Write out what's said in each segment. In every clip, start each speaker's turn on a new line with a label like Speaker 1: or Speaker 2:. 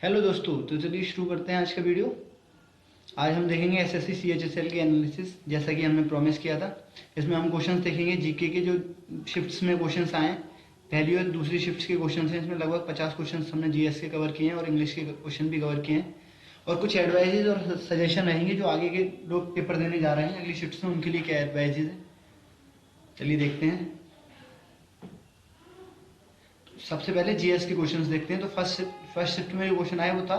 Speaker 1: Hello दोस्तों, तो चलिए शुरू करते हैं आज का वीडियो। आज हम देखेंगे एसएससी सीएचएसएल के एनालिसिस, जैसा कि हमने प्रॉमिस किया था। इसमें हम क्वेश्चंस देखेंगे जीके के, जो शिफ्ट्स में क्वेश्चंस आए हैं। पहली और दूसरी शिफ्ट्स के क्वेश्चंस हैं। इसमें लगभग 50 क्वेश्चंस हमने जीएस के कवर किए हैं और इंग्लिश के क्वेश्चन भी कवर किए हैं। और कुछ एडवाइजेज और सजेशन रहेंगे जो आगे के लोग पेपर देने जा रहे हैं अगली शिफ्ट्स में, उनके लिए क्या एडवाइजेज है, चलिए देखते हैं। सबसे पहले जीएस के क्वेश्चंस देखते हैं। तो फर्स्ट शिफ्ट में जो क्वेश्चन आया वो था,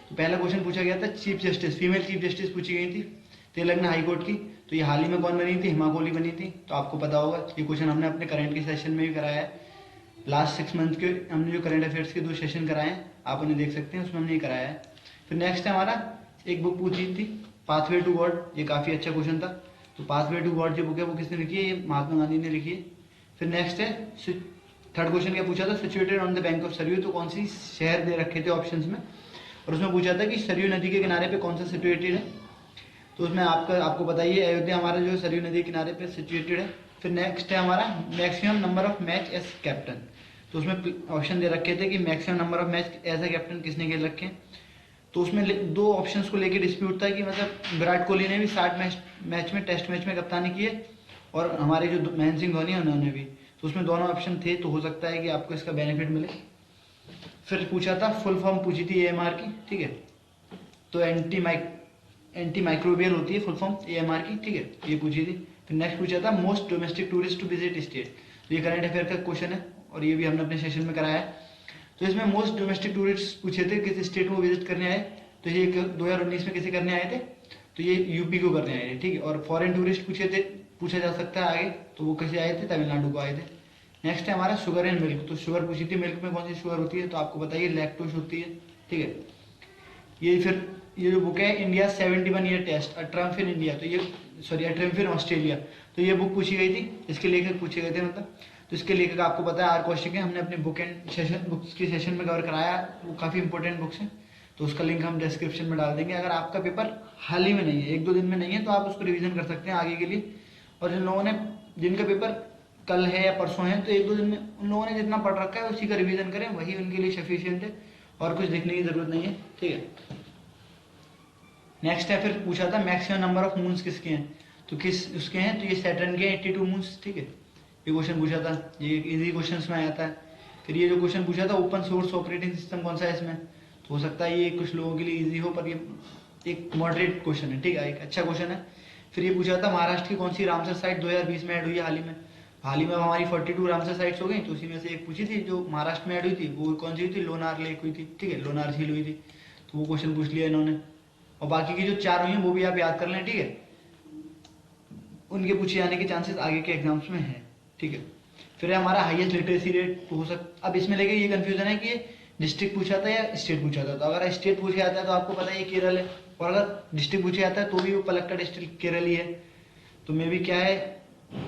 Speaker 1: तो पहला क्वेश्चन पूछा गया था chief justice, female chief justice पूछी गई थी तेलंगाना हाई कोर्ट की। तो ये हाल ही में कौन बनी थी? हिमा कोहली बनी थी। तो आपको पता होगा ये क्वेश्चन हमने अपने करंट के सेशन में भी कराया है। लास्ट 6 मंथ के हमने जो करंट अफेयर्स के 2 सेशन कराए हैं, आप उन्हें देख सकते हैं, उसमें हमने ये कराया है। फिर नेक्स्ट है हमारा, एक बुक पूछी थी पाथवे टू गॉड। ये काफ़ी अच्छा क्वेश्चन था। तो पाथवे टू गॉड जो बुक है वो किसने लिखी है? ये महात्मा गांधी ने लिखी है। फिर नेक्स्ट है, थर्ड क्वेश्चन क्या पूछा था? Situated on the bank of Saryu. तो कौन सी शहर दे रखे थे ऑप्शंस में, और उसमें पूछा था कि सरयू नदी के किनारे पे कौन सा सिचुएटेड है। तो उसमें आपको बताइए, अयोध्या हमारा जो सरयू नदी के किनारे पे सिचुएटेड है। फिर नेक्स्ट है हमारा maximum number of match as captain. तो उसमें ऑप्शन दे रखे थे कि maximum number of match as a captain किसने खेल रखे हैं। तो उसमें 2 ऑप्शंस को लेकर डिस्प्यूट था कि मतलब विराट कोहली ने भी 60 मैच में, टेस्ट मैच में कप्तानी की है, और हमारे जो महेंद्र सिंह धोनी है उन्होंने भी। तो उसमें दोनों ऑप्शन थे, तो हो सकता है कि आपको इसका बेनिफिट मिले। फिर पूछा था, फुल फॉर्म पूछी थी एएमआर की, ठीक है। तो एंटी माइक्रोबियल होती है फुल फॉर्म एएमआर की, ठीक है, ये पूछी थी। फिर नेक्स्ट पूछा था most domestic tourist to visit state. तो ये करंट अफेयर का क्वेश्चन है और ये भी हमने अपने सेशन में कराया है। तो इसमें मोस्ट डोमेस्टिक टूरिस्ट पूछे थे किस स्टेट को विजिट करने आए। तो ये 2019 में किसे करने आए थे? तो ये यूपी को करने आए थे, ठीक है। और फॉरेन टूरिस्ट पूछा जा सकता है आगे, तो वो कैसे आए थे? तमिलनाडु को आए थे। नेक्स्ट है हमारा शुगर एंड मिल्क। तो शुगर पूछी थी, मिल्क में कौन सी शुगर होती है? तो आपको बताइए लैक्टोज होती है, ठीक है। ये जो बुक है, India 71 year test a triumph in India, तो ये sorry, a triumph in Australia. तो ये बुक पूछी गई थी, इसके लेखक पूछे गए थे मतलब। तो इसके लेखक आपको पता है आर कौशिक है। हमने अपने बुक्स के सेशन में कवर कराया, वो काफ़ी इंपॉर्टेंट बुक्स हैं। तो उसका लिंक हम डिस्क्रिप्शन में डाल देंगे। अगर आपका पेपर हाल ही में नहीं है, 1-2 दिन में नहीं है, तो आप उसको रिवीजन कर सकते हैं आगे के लिए। और जिनका पेपर कल है या परसों है, तो 1-2 दिन में उन लोगों ने जितना पढ़ रखा है उसी का रिवीजन करें, वही उनके लिए सफिशियंट है, और कुछ देखने की जरूरत नहीं है, ठीक है। नेक्स्ट है, फिर पूछा था मैक्सिमम नंबर ऑफ मून्स किसके हैं। तो किस उसके हैं? तो ये सैटर्न के 82 मून्स, ठीक है। ये क्वेश्चन पूछा था, ये इजी क्वेश्चन में आता है। फिर ये जो क्वेश्चन पूछा था, ओपन सोर्स ऑपरेटिंग सिस्टम कौन सा है इसमें। तो हो सकता है ये कुछ लोगों के लिए इजी हो, पर ये एक मॉडरेट क्वेश्चन है, ठीक है, एक अच्छा क्वेश्चन है। फिर ये पूछा था महाराष्ट्र की कौन सी रामसर साइट 2020 में ऐड हुई है हाल ही में। हाल ही में हमारी 42 रामसर साइट्स हो गई, तो उसी में से एक पूछी थी जो महाराष्ट्र में ऐड हुई थी, वो कौन सी हुई थी? लोनार लेक हुई थी, ठीक है, लोनार झील हुई थी। तो वो क्वेश्चन पूछ लिया इन्होंने। और बाकी की जो 4 हुई हैं वो भी आप याद कर लें, ठीक है। उनके पूछे जाने के चांसेस आगे के एग्जाम्स में है, ठीक है। फिर हमारा हाईएस्ट लिटरेसी रेट हो सकता, अब इसमें लेके ये कंफ्यूजन है कि ये डिस्ट्रिक्ट पूछा था या स्टेट पूछा था। तो अगर स्टेट पूछे जाता है तो आपको पता है ये केरल है, और अगर डिस्ट्रिक्ट पूछे जाता है तो भी वो पलक्कड़ डिस्ट्रिक्ट केरल ही है। तो मे भी क्या है,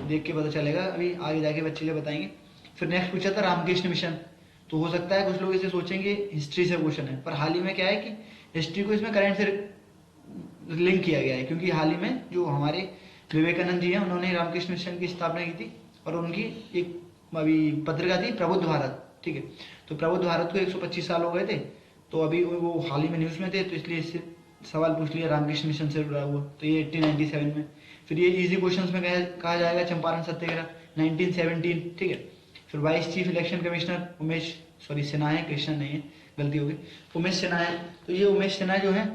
Speaker 1: देख के पता चलेगा, अभी आगे जाके बच्चे क्या बताएंगे। फिर नेक्स्ट पूछा था रामकृष्ण मिशन। तो हो सकता है कुछ लोग इसे सोचेंगे हिस्ट्री से क्वेश्चन है, पर हाल ही में क्या है कि हिस्ट्री को इसमें करंट से लिंक किया गया है, क्योंकि हाल ही में जो हमारे विवेकानंद जी हैं उन्होंने रामकृष्ण मिशन की स्थापना की थी, और उनकी एक अभी पत्रिका थी प्रबुद्ध भारत, ठीक है। तो प्रबुद्ध भारत को 125 साल हो गए थे, तो अभी वो हाल ही में न्यूज़ में थे, तो इसलिए इससे सवाल पूछ लिया रामकृष्ण मिशन से जुड़ा हुआ। तो ये 1897 में। फिर ये इजी क्वेश्चंस में कहा जाएगा चंपारण सत्याग्रह 1917, ठीक है। फिर vice chief election commissioner Sinha है, कृष्णन नहीं है, गलती हो गई, उमेश सिन्हा है। तो ये उमेश सिन्हा जो है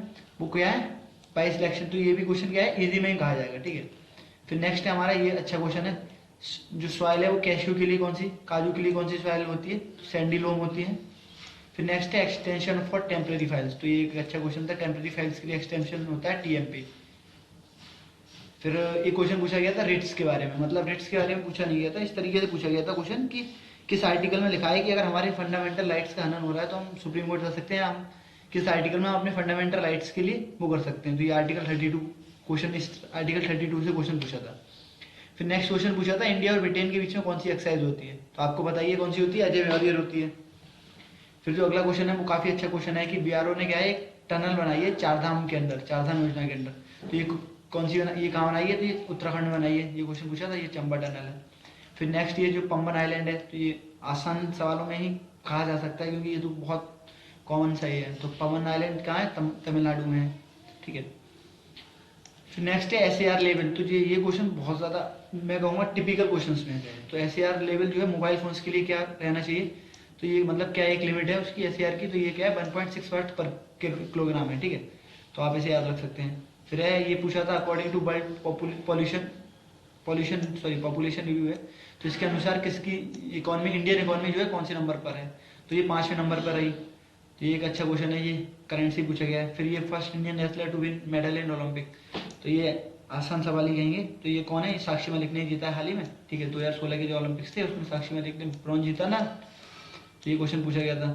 Speaker 1: वो क्या है, वाइस इलेक्शन। तो ये भी क्वेश्चन क्या है, इजी में ही कहा जाएगा, ठीक है। फिर नेक्स्ट है हमारा, ये अच्छा क्वेश्चन है, जो सॉइल है वो कैश्यू के लिए कौन सी, काजू के लिए कौन सी सॉइल होती है? तो सैंडी लोम होती है। फिर नेक्स्ट है एक्सटेंशन फॉर टेम्परेरी फाइल्स। तो ये एक अच्छा क्वेश्चन था, टेम्परेरी फाइल्स के लिए एक्सटेंशन होता है टीएमपी। फिर एक क्वेश्चन पूछा गया था रिट्स के बारे में, मतलब रिट्स के बारे में पूछा नहीं गया था, इस तरीके से पूछा गया था क्वेश्चन कि किस आर्टिकल में लिखा है कि अगर हमारे फंडामेंटल राइट्स का हनन हो रहा है तो हम सुप्रीम कोर्ट जा सकते हैं, हम किस आर्टिकल में हम अपने फंडामेंटल राइट्स के लिए वो कर सकते हैं। तो ये आर्टिकल 32 क्वेश्चन, इस आर्टिकल 32 से क्वेश्चन पूछा था। फिर नेक्स्ट क्वेश्चन पूछा था इंडिया और ब्रिटेन के बीच में कौन सी एक्साइज होती है। तो आपको बताइए कौन सी होती है? अजय विभागीय होती है। फिर जो अगला क्वेश्चन है वो काफी अच्छा क्वेश्चन है कि बीआरओ ने क्या है, एक टनल बनाई है चारधाम के अंदर, चारधाम योजना के अंदर। तो ये कौन सी ये कहाँ बनाई है? तो ये उत्तराखंड में बनाई है, ये क्वेश्चन पूछा था, ये चंबा टनल है। फिर नेक्स्ट ये जो पंबन आइलैंड है, तो ये आसान सवालों में ही कहा जा सकता है, क्योंकि ये तो बहुत कॉमन सा ही है। तो पवन आइलैंड कहाँ है, तमिलनाडु में है, ठीक है। फिर नेक्स्ट है SAR लेवल। तो ये क्वेश्चन बहुत ज़्यादा मैं कहूँगा टिपिकल क्वेश्चंस में है। तो SAR लेवल जो है मोबाइल फोन्स के लिए क्या रहना चाहिए, तो ये मतलब क्या एक लिमिट है उसकी SAR की, तो ये क्या है 1.6 वाट पर किलोग्राम है, ठीक है। तो आप इसे याद रख सकते हैं। फिर है ये पूछा था according to world population review है, तो इसके अनुसार किसकी इकॉनमी, इंडियन इकॉनमी जो है कौन से नंबर पर है, तो ये 5वें नंबर पर रही। तो ये एक अच्छा क्वेश्चन है, ये करंट से पूछा गया है। फिर ये first Indian wrestler to win medal in Olympic, तो ये आसान सवाल ही कहेंगे। तो ये कौन है, साक्षी मलिक ने जीता है हाल ही में, ठीक है। 2016 के जो ओलंपिक्स थे उसमें साक्षी मलिक ने ब्रॉन्ज जीता ना, तो ये क्वेश्चन पूछा गया था।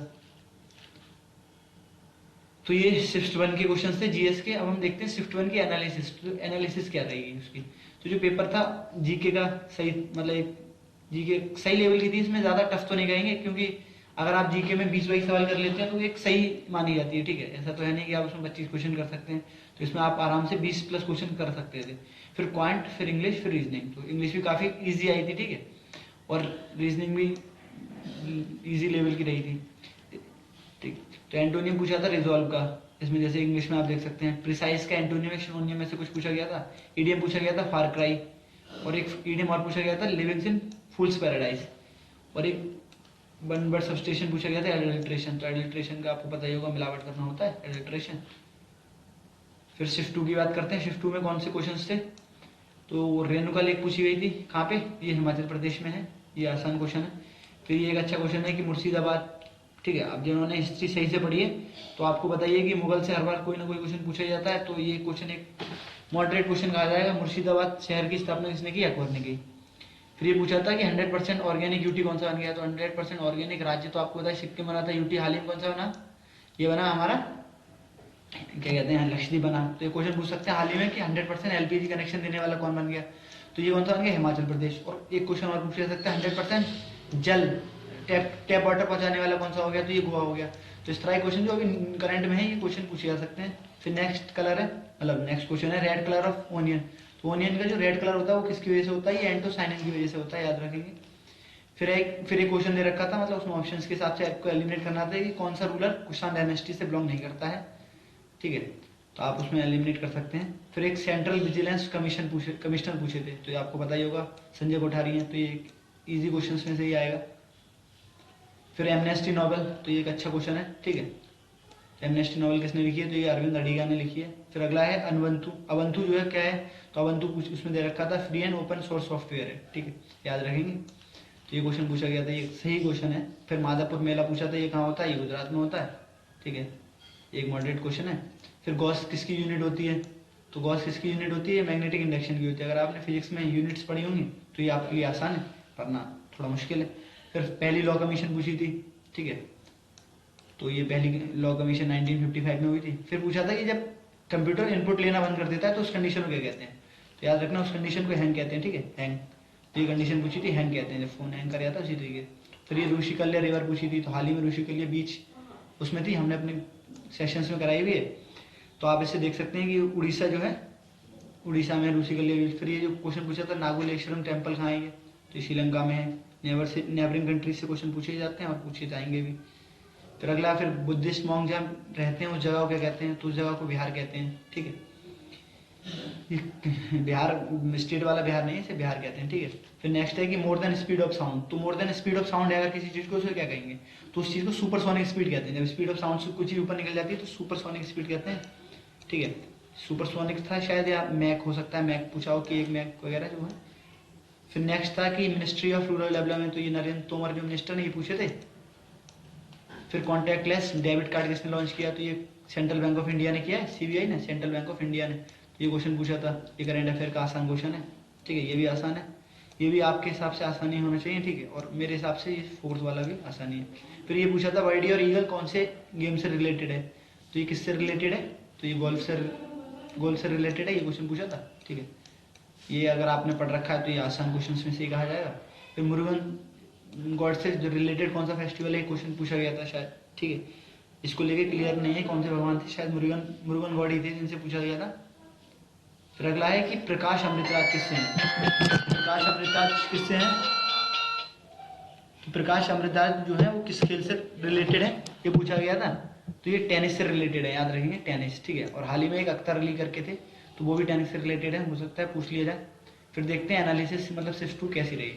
Speaker 1: तो ये शिफ्ट 1 के क्वेश्चन थे जीएस के। अब हम देखते हैं शिफ्ट 1 की एनालिसिस। तो एनालिसिस क्या रहेगी उसकी, तो जो पेपर था जीके का सही, मतलब जीके सही लेवल की थी, इसमें ज़्यादा टफ तो नहीं कहेंगे, क्योंकि अगर आप जीके में 20-22 सवाल कर लेते हैं तो एक सही मानी जाती है, ठीक है। ऐसा तो है नहीं कि आप उसमें 25 क्वेश्चन कर सकते हैं, तो इसमें आप आराम से 20 प्लस क्वेश्चन कर सकते थे। फिर क्वांट, फिर इंग्लिश, फिर रीजनिंग। तो इंग्लिश भी काफ़ी ईजी आई थी, ठीक है, और रीजनिंग भी ईजी लेवल की रही थी, ठीक। तो एंटोनियम पूछा था रिजॉल्व का, इसमें जैसे इंग्लिश में आप देख सकते हैं प्रिसाइज का एंटोनियम सिनोनियम में से कुछ पूछा गया था। ईडीएम पूछा गया था फार क्राई, और एक ईडीएम और पूछा गया था लिविंग्स इन फूल्स पैराडाइज, और एक वन वर्ड सबस्टेशन पूछा गया था एडल्ट्रेशन। तो एडल्ट्रेशन का आपको पता ही होगा, मिलावट करना होता है एडल्ट्रेशन। फिर शिफ्ट 2 की बात करते हैं। शिफ्ट 2 में कौन से क्वेश्चन थे, तो रेणुका लेक पूछी गई थी, कहाँ पे, ये हिमाचल प्रदेश में है, ये आसान क्वेश्चन है। फिर ये एक अच्छा क्वेश्चन है कि मुर्शिदाबाद, ठीक है। अब जिन्होंने हिस्ट्री सही से पढ़ी है तो आपको बताइए कि मुगल से हर बार कोई ना कोई क्वेश्चन पूछा जाता है, तो ये क्वेश्चन एक मॉडरेट क्वेश्चन कहा जाएगा। मुर्शिदाबाद शहर की स्थापना किसने की, अकबर ने की। फिर ये पूछा था कि 100% ऑर्गेनिक यूटी कौन सा बन गया, तो 100% ऑर्गेनिक राज्य तो आपको पता है सिक्किम बना था। यूटी हाल ही में कौन सा बना, ये बना हमारा क्या कहते हैं, लक्षद्वीप बना। तो ये क्वेश्चन पूछ सकते हैं हाल ही में कि 100% एलपीजी कनेक्शन देने वाला कौन बन गया, तो ये कौन सा बन गया, हिमाचल प्रदेश। और एक क्वेश्चन और पूछ सकते हैं 100% जल टैप वाटर पहुंचाने वाला कौन सा हो गया, तो ये गोवा हो गया। तो इस तरह के क्वेश्चन जो अभी करंट में है ये क्वेश्चन पूछे जा सकते हैं। फिर नेक्स्ट कलर है, मतलब नेक्स्ट क्वेश्चन है रेड कलर ऑफ ओनियन। तो ओनियन का जो रेड कलर होता है वो किसकी वजह से होता है, ये एंटोसाइनिन की वजह से होता है, याद रखेंगे। फिर एक क्वेश्चन दे रखा था, मतलब उसमें ऑप्शंस के हिसाब से आपको एलिमिनेट करना था कि कौन सा रूलर कुषाण डायनेस्टी से बिलोंग नहीं करता है, ठीक है। तो आप उसमें एलिमिनेट कर सकते हैं। फिर एक सेंट्रल विजिलेंस कमिश्नर पूछे थे, तो ये आपको पता ही होगा संजय कोठारी हैं, तो ये इजी क्वेश्चन में से ही आएगा। फिर एमनेस्टी नोवेल, तो ये एक अच्छा क्वेश्चन है, ठीक है। एमनेस्टी नोवेल किसने लिखी है, तो ये अरविंद अडिगा ने लिखी है। फिर अगला है अनवंतु। अवंतु जो है क्या है, तो अवंतु कुछ उसमें दे रखा था free and open source software है, ठीक है, याद रखेंगे। तो ये क्वेश्चन पूछा गया था, ये सही क्वेश्चन है। फिर माधापुर मेला पूछा था, ये कहाँ होता है, ये गुजरात में होता है, ठीक है, एक मॉडरेट क्वेश्चन है। फिर गॉस किसकी यूनिट होती है, तो गॉस किसकी यूनिट होती है, मैग्नेटिक इंडक्शन की होती है। अगर आपने फिजिक्स में यूनिट्स पढ़ी होंगी तो ये आपके लिए आसान है, पढ़ना थोड़ा मुश्किल है। फिर पहली लॉ कमीशन पूछी थी, ठीक है, तो ये पहली लॉ कमीशन 1955 में हुई थी। फिर पूछा था कि जब कंप्यूटर इनपुट लेना बंद कर देता है तो उस कंडीशन को क्या कहते हैं, तो याद रखना उस कंडीशन को हैंग कहते हैं, ठीक है, हैंग। तो ये कंडीशन पूछी थी, हैंग कहते हैं, जब फोन हैंग कर जाता है उसी तरीके। फिर ये ऋषिकल्या रिवर पूछी थी, तो हाल ही में ऋषिकल्या बीच उसमें थी, हमने अपने सेशंस में कराई हुई है, तो आप इसे देख सकते हैं कि उड़ीसा जो है, उड़ीसा में ऋषिकल्या बीच। फिर ये जो क्वेश्चन पूछा था नागुलेश्वरम टेम्पल कहाँ है, तो श्रीलंका में है। नेबरिंग कंट्रीज से क्वेश्चन पूछे जाते हैं और पूछे जाएंगे भी। फिर अगला, फिर बुद्धिस्ट मॉन्क जहाँ रहते हैं उस जगह को क्या कहते हैं, तो उस जगह को बिहार कहते हैं, ठीक है। बिहार स्टेट वाला बिहार नहीं है, इसे बिहार कहते हैं, ठीक है। फिर नेक्स्ट है कि more than speed of sound. तो more than speed of sound है अगर किसी चीज को, उसे क्या कहेंगे, तो उस चीज को सुपरसोनिक स्पीड कहते हैं। जब स्पीड ऑफ साउंड से कुछ चीज ऊपर निकल जाती है तो सुपरसोनिक स्पीड कहते हैं, ठीक है। सुपरसोनिक था शायद, या मैक हो सकता है, मैक पूछा हो कि एक मैक वगैरह जो है। फिर नेक्स्ट था कि मिनिस्ट्री ऑफ रूरल डेवलपमेंट, तो ये नरेंद्र तोमर जो मिनिस्टर ने ये पूछे थे। फिर कॉन्टैक्टलेस डेबिट कार्ड किसने लॉन्च किया, तो ये सेंट्रल बैंक ऑफ इंडिया ने किया है, सीबीआई ने, सेंट्रल बैंक ऑफ इंडिया ने। ये क्वेश्चन पूछा था, ये करंट अफेयर का आसान क्वेश्चन है, ठीक है, ये भी आसान है, ये भी आपके हिसाब से आसानी होना चाहिए, ठीक है, और मेरे हिसाब से ये फोर्थ वाला भी आसानी है। फिर ये पूछा था बर्डी और ईगल कौन से गेम से रिलेटेड है, तो ये किससे रिलेटेड है, तो ये गोल्फ से रिलेटेड है, ये क्वेश्चन पूछा था, ठीक है। ये अगर आपने पढ़ रखा है तो ये आसान क्वेश्चन में से ही कहा जाएगा। फिर मुरुगन गॉड से जो रिलेटेड कौन सा फेस्टिवल है, क्वेश्चन पूछा गया था शायद, ठीक है, इसको लेके क्लियर नहीं है कौन से भगवान थे, शायद मुरुगन गॉड ही थे जिनसे पूछा गया था। फिर अगला है कि प्रकाश अमृतराज किससे हैं, प्रकाश अमृतराज किससे हैं, तो प्रकाश अमृतराज जो है वो किस खेल से रिलेटेड है, ये पूछा गया था। तो ये टेनिस से रिलेटेड है, याद रखेंगे टेनिस, ठीक है। और हाल ही में एक अख्तर अली करके थे, तो वो भी टेनिस से रिलेटेड है, हो सकता है पूछ लिया जाए। फिर देखते हैं एनालिसिस मतलब सिर्फ 2 कैसी रही।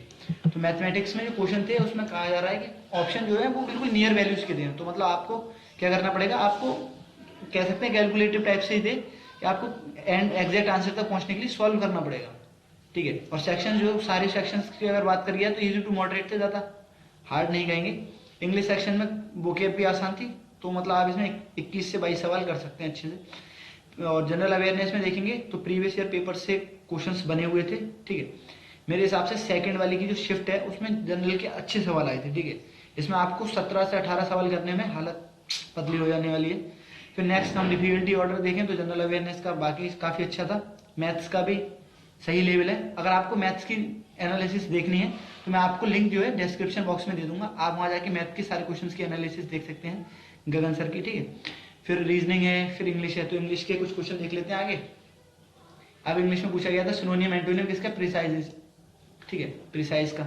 Speaker 1: तो मैथमेटिक्स में जो क्वेश्चन थे उसमें कहा जा रहा है कि ऑप्शन जो है वो बिल्कुल नियर वैल्यूज के दें, तो मतलब आपको क्या करना पड़ेगा, आपको कह सकते हैं कैलकुलेटिव टाइप से ही दे कि आपको एंड एग्जैक्ट आंसर तक पहुंचने के लिए सॉल्व करना पड़ेगा, ठीक है। और सेक्शन जो सारे सेक्शंस की अगर बात करिए तो इजी टू मॉडरेट थे, ज़्यादा हार्ड नहीं कहेंगे। इंग्लिश सेक्शन में वोकेब भी आसान थी, तो मतलब आप इसमें 21 से 22 सवाल कर सकते हैं अच्छे से। और जनरल अवेयरनेस में देखेंगे तो प्रीवियस ईयर पेपर से क्वेश्चंस बने हुए थे, ठीक है। मेरे हिसाब से सेकंड वाली की जो शिफ्ट है उसमें जनरल के अच्छे सवाल आए थे, ठीक है। इसमें आपको 17 से 18 सवाल करने में हालत पतली हो जाने वाली है। फिर नेक्स्ट हम डिफिकल्टी ऑर्डर देखें तो जनरल अवेयरनेस का बाकी काफ़ी अच्छा था, मैथ्स का भी सही लेवल है। अगर आपको मैथ्स की एनालिसिस देखनी है तो मैं आपको लिंक जो है डिस्क्रिप्शन बॉक्स में दे दूंगा, आप वहाँ जाके मैथ के सारे क्वेश्चंस की एनालिसिस देख सकते हैं गगन सर की, ठीक है। फिर रीजनिंग है, फिर इंग्लिश है, तो इंग्लिश के कुछ क्वेश्चन देख लेते हैं आगे। अब इंग्लिश में पूछा गया था सिनोनियम एंटोनियम किसका, प्रिसाइज, ठीक है, प्रिसाइज का।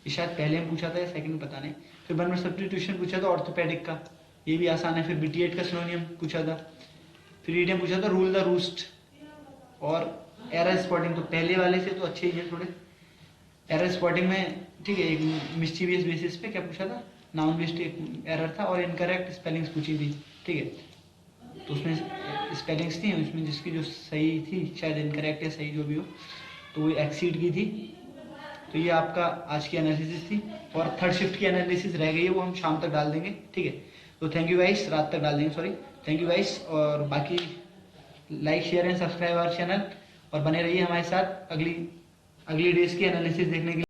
Speaker 1: ये शायद पहले में पूछा था या सेकंड में पता नहीं। फिर वन वर्ड सब्स्टिट्यूशन पूछा था ऑर्थोपेडिक का, ये भी आसान है। फिर BT8 का सिनोनियम पूछा था। फिर ईडियम पूछा था रूल द रूस्ट और एरर स्पॉटिंग, तो पहले वाले से तो अच्छे ही है थोड़े। एरर स्पॉटिंग में ठीक है, एक मिस्चीवियस बेसिस पे क्या पूछा था, नाउन बेस्ड एक एरर था और इनकरेक्ट स्पेलिंग्स पूछी थी, ठीक है। तो उसमें स्पेलिंग्स थी, उसमें जिसकी जो सही थी, शायद इनकरेक्ट या सही जो भी हो, तो वो एक्सीड की थी। तो ये आपका आज की एनालिसिस थी। और थर्ड शिफ्ट की एनालिसिस रह गई है, वो हम शाम तक डाल देंगे, ठीक है। तो थैंक यू गाइस, रात तक डाल देंगे, सॉरी। थैंक यू गाइस, और बाकी like share and subscribe our channel, और बने रहिए हमारे साथ अगली डेज की एनालिसिस देखने के लिए।